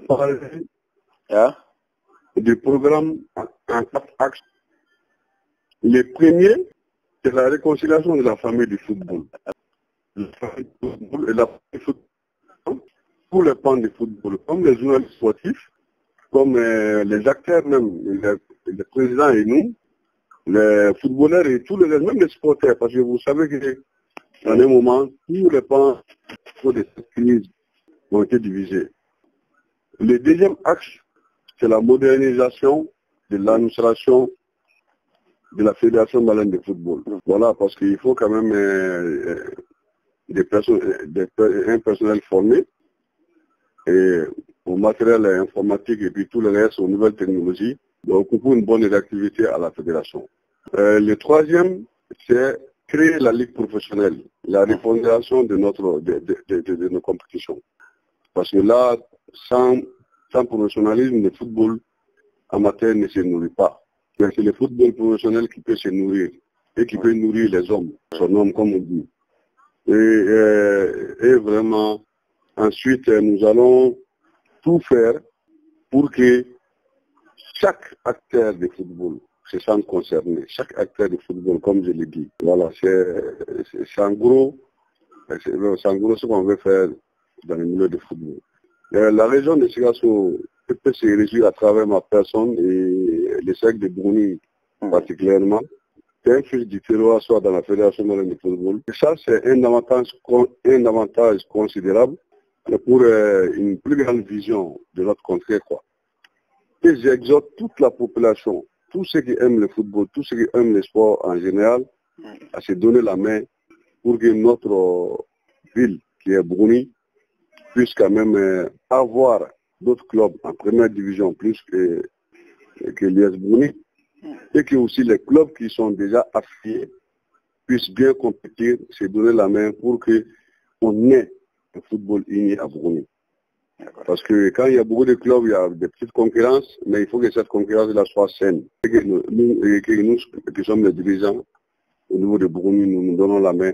parler du programme en 4 axes. Le premier, c'est la réconciliation de la famille du football. La famille du football et la famille du football, tous les pans du football, comme les journalistes sportifs, comme les acteurs même, les présidents et nous, les footballeurs et tous les, même les supporters, parce que vous savez qu'à un moment, tous les pans de cette crise ont été divisés. Le deuxième axe, c'est la modernisation de l'administration de la Fédération malienne de football. Voilà, parce qu'il faut quand même un personnel formé et au matériel informatique et puis tout le reste aux nouvelles technologies, donc pour une bonne réactivité à la fédération. Le troisième, c'est créer la ligue professionnelle, la refondation de nos compétitions. Parce que là, sans professionnalisme, le football amateur ne se nourrit pas. C'est le football professionnel qui peut se nourrir et qui peut nourrir les hommes, son homme comme on dit. Et vraiment, ensuite, nous allons tout faire pour que chaque acteur de football se sente concerné. Chaque acteur de football, comme je l'ai dit. Voilà, c'est en gros ce qu'on veut faire dans le milieu de football. La région de Sikasso peut se réduire à travers ma personne et le cercle de Bruni particulièrement. C'est un fils du terroir soit dans la Fédération malienne de football. Et ça, c'est un avantage considérable pour une plus grande vision de notre contrée, quoi. Et j'exhorte toute la population, tous ceux qui aiment le football, tous ceux qui aiment le sport en général, à se donner la main pour que notre ville, qui est Bruni, puisse quand même avoir d'autres clubs en première division plus que l'IS Bruni, et que aussi les clubs qui sont déjà affiliés puissent bien compétir, se donner la main pour qu'on ait un football uni à Bruni. Parce que quand il y a beaucoup de clubs, il y a des petites concurrences, mais il faut que cette concurrence-là soit saine. Et que nous qui sommes les dirigeants au niveau de Bruni, nous donnons la main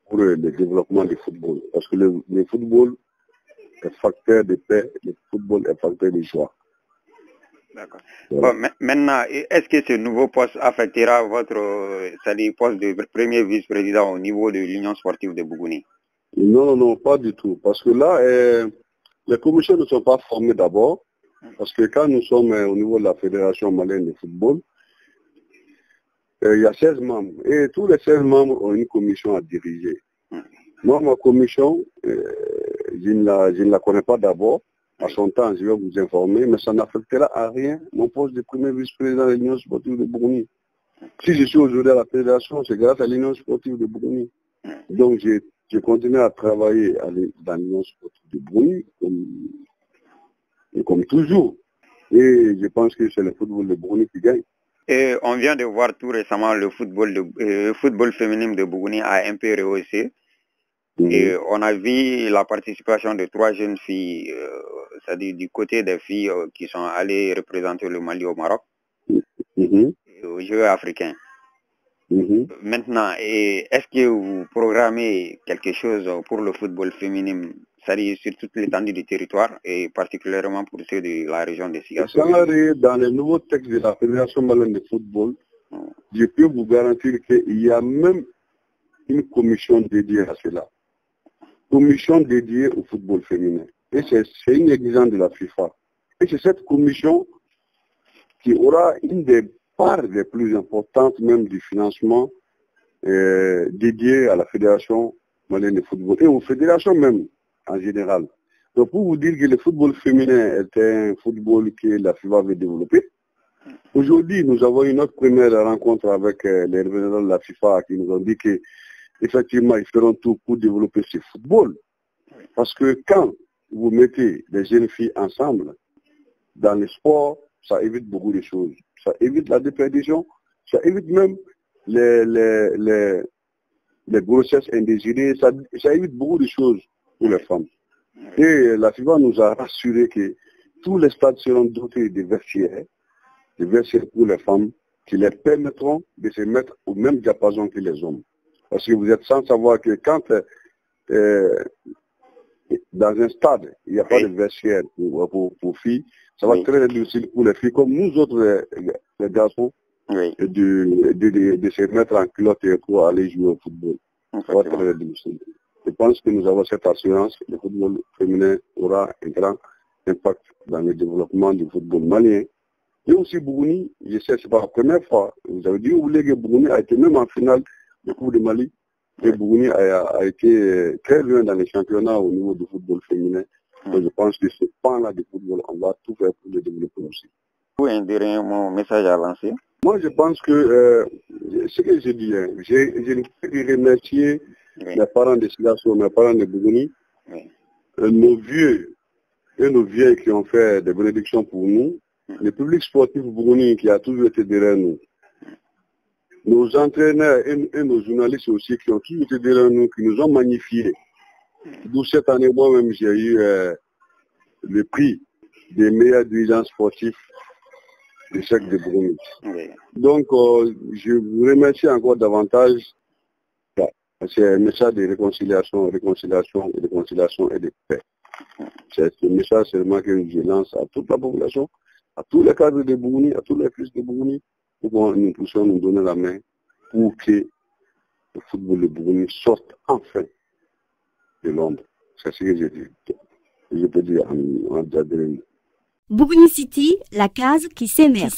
pour le développement du football. Parce que le football est facteur de paix, le football est facteur de joie. D'accord. Bon, maintenant, est-ce que ce nouveau poste affectera votre poste de premier vice-président au niveau de l'Union sportive de Bougouni? Non, pas du tout. Parce que là, les commissions ne sont pas formées d'abord. Parce que quand nous sommes au niveau de la Fédération malienne de football, il y a 16 membres. Et tous les 16 membres ont une commission à diriger. Moi, ma commission, je ne la connais pas d'abord. À son temps, je vais vous informer, mais ça n'affectera à rien mon poste de premier vice-président de l'Union sportive de Bougouni. Si je suis aujourd'hui à la fédération, c'est grâce à l'Union sportive de Bougouni. Donc, je continue à travailler dans l'Union sportive de Bougouni, comme toujours. Et je pense que c'est le football de Bougouni qui gagne. Et on vient de voir tout récemment le football féminin de Bougouni a un peu rehaussé. Et on a vu la participation de 3 jeunes filles, c'est-à-dire du côté des filles qui sont allées représenter le Mali au Maroc, aux Jeux africains. Maintenant, est-ce que vous programmez quelque chose pour le football féminin, c'est-à-dire sur toute l'étendue du territoire et particulièrement pour ceux de la région de Sikasso? Dans les nouveaux textes de la Fédération malienne de football, je peux vous garantir qu'il y a même une commission dédiée à cela. Commission dédiée au football féminin. Et c'est une exigence de la FIFA. Et c'est cette commission qui aura une des parts les plus importantes même du financement dédié à la Fédération malienne de football et aux fédérations même en général. Donc pour vous dire que le football féminin est un football que la FIFA veut développer, aujourd'hui nous avons une autre première rencontre avec les représentants de la FIFA qui nous ont dit que effectivement, ils feront tout pour développer ce football. Parce que quand vous mettez des jeunes filles ensemble dans le sport, ça évite beaucoup de choses. Ça évite la déperdition, ça évite même les grossesses indésirées, ça évite beaucoup de choses pour les femmes. Et la FIFA nous a rassuré que tous les stades seront dotés de vestiaires pour les femmes qui les permettront de se mettre au même diapason que les hommes. Parce que vous êtes sans savoir que quand dans un stade, il n'y a pas de vestiaire pour filles, ça va être très difficile pour les filles, comme nous autres, les garçons, de se mettre en culotte pour aller jouer au football. Ça va être très difficile. Je pense que nous avons cette assurance, le football féminin aura un grand impact dans le développement du football malien. Et aussi Bougouni, je sais, c'est pas la première fois. Vous avez dit, vous voulez que Bougouni a été même en finale du Coupe de Mali. Et Bougouni a été très loin dans les championnats au niveau du football féminin. Donc, je pense que ce pan-là du football, on va tout faire pour le développer aussi. Vous un dernier message à lancer? Moi, je pense que ce que je dis, je ne peux que remercier les parents de Sigasso, mes parents de Bougouni, nos vieux et nos vieilles qui ont fait des bénédictions pour nous, le public sportif Bougouni qui a toujours été derrière nous, nos entraîneurs et nos journalistes aussi qui ont toujours été derrière nous, qui nous ont magnifiés. D'où cette année, moi-même, j'ai eu le prix des meilleurs dirigeants sportifs de chaque de Bougouni. Donc, je vous remercie encore davantage. C'est un message de réconciliation et de paix. C'est ce message seulement que je lance à toute la population, à tous les cadres de Bougouni, à tous les fils de Bougouni, pour que nous puissions nous donner la main pour que le football de Bougouni sorte enfin de l'ombre. C'est ce que je dis. Je peux dire en Djadrine. Bougouni City, la case qui s'émerge.